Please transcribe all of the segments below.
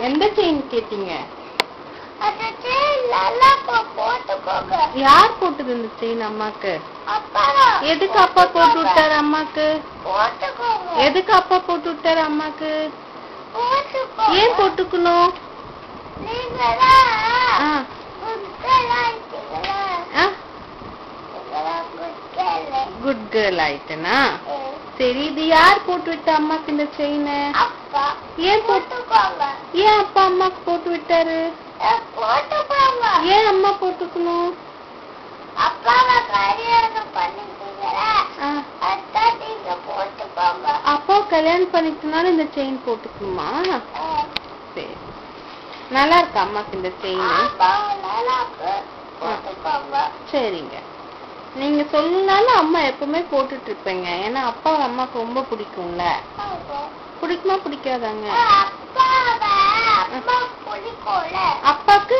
எந்த செயின் கேட்டீங்க? யார் போட்டது இந்த செயின் அம்மாக்கு? எதுக்கு அப்பா போட்டு விட்டாரு அம்மாக்கு? எதுக்கு அப்பா போட்டு விட்டாரு அம்மாக்கு? ஏன் போட்டுக்கணும்? குட் கேர்ள் ஆயிட்டனா? சரி, இது யார் போட்டு விட்ட அம்மாக்கு இந்த செயின்? ஏன் ஏன் அப்பா அம்மாக்கு போட்டு விட்டாரு? ஏன் அம்மா போட்டுக்கணும்? அப்பா கல்யாணம் பண்ணிக்கனால இந்த செயின் போட்டுக்கணுமா? சரி, நல்லா இருக்கா அம்மாக்கு இந்த செயின்? சரிங்க, நீங்க சொல்லனாலும் அம்மா எப்பவுமே போட்டுட்டு இருப்பேங்க. ஏன்னா அப்பா அம்மாக்கு ரொம்ப பிடிக்கும்ல. பிடிக்குமா பிடிக்காதாங்க? அப்பாக்கு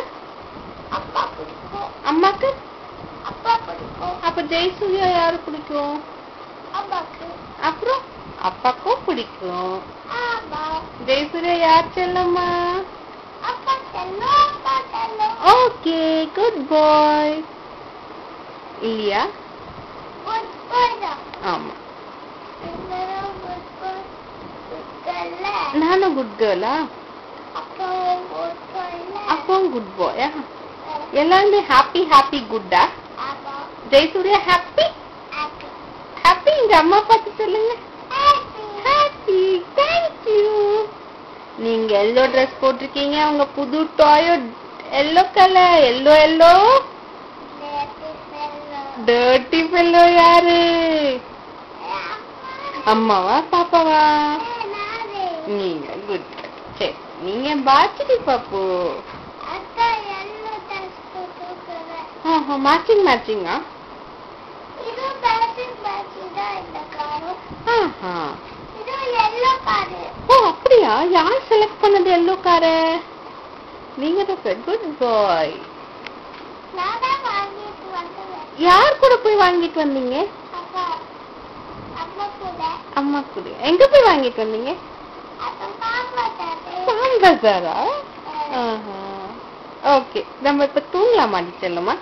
அம்மாக்கு அப்ப ஜெயசூர்யா யாரு பிடிக்கும்? அப்புறம் அப்பாக்கும் பிடிக்கும். ஜெயசூர்யா யார் செல்லம்மா? ஓகே, குட் பாய் இல்லையா? ஆமா, நானும் குட் கேர்ளா? அப்பவும் குட் பாயா? எல்லாருமே ஹாப்பி ஹாப்பி குட்டா? Jayasurya happy happy? இங்க அம்மா பார்த்து சொல்லுங்க. ஹாப்பி. தேங்க்யூ. நீங்க எல்லோ ட்ரெஸ் போட்டிருக்கீங்க. உங்க புது டாயோ yellow colour. Yellow yellow dirty fellow யாரு? அம்மாவா பாப்பாவா? நீங்க குட். சரி, நீங்க பாச்சிடி பாப்பு. மேட்சிங் மேட்சிங்கா? ஓ அப்படியா? யார் செலக்ட் பண்ணது எல்லோ கார? நீங்க தான். குட் பாய். யார் கூட போய் வாங்கிட்டு வந்தீங்க? அம்மா கூட. எங்க போய் வாங்கிட்டு வந்தீங்க? பஜாரா? ஓகே, நம்ம இப்ப தூங்கலாமா செல்லுமா?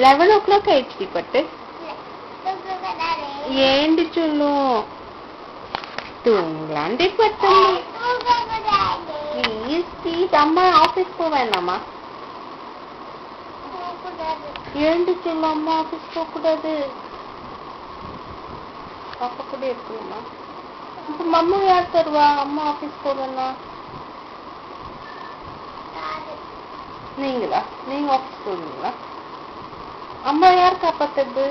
11 o'clock ஆயிடுச்சு பட்டு. ஏண்டி சொல்லும் தூங்கலாண்டி பட்டு. அம்மா ஆபீஸ் போக வேண்டாமா? ஏண்டி சொல்லும் அம்மா ஆபீஸ் போக கூடாது? அப்பா கூட இருக்கணுமா? அம்மா யார் தருவா அம்மா ஆபீஸ் போகலன்னா? நீங்களா? நீங்க ஆபீஸ் போவீங்களா? அம்மா யார் காப்பாத்துறது?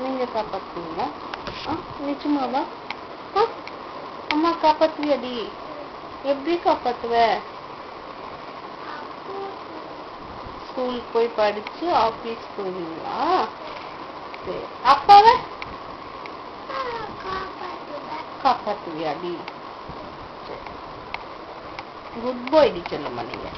நீங்க காப்பாத்துவீங்களா? நிச்சயமாவா? அம்மா காப்பாத்துவியாடி? எப்படி காப்பாத்துவ? ஸ்கூல் போய் படிச்சு ஆபீஸ் போவீங்களா? சரி, அப்பாவை காப்பாத்துவியாடி? குட் பாய் டி சொல்லுமா நீங்க?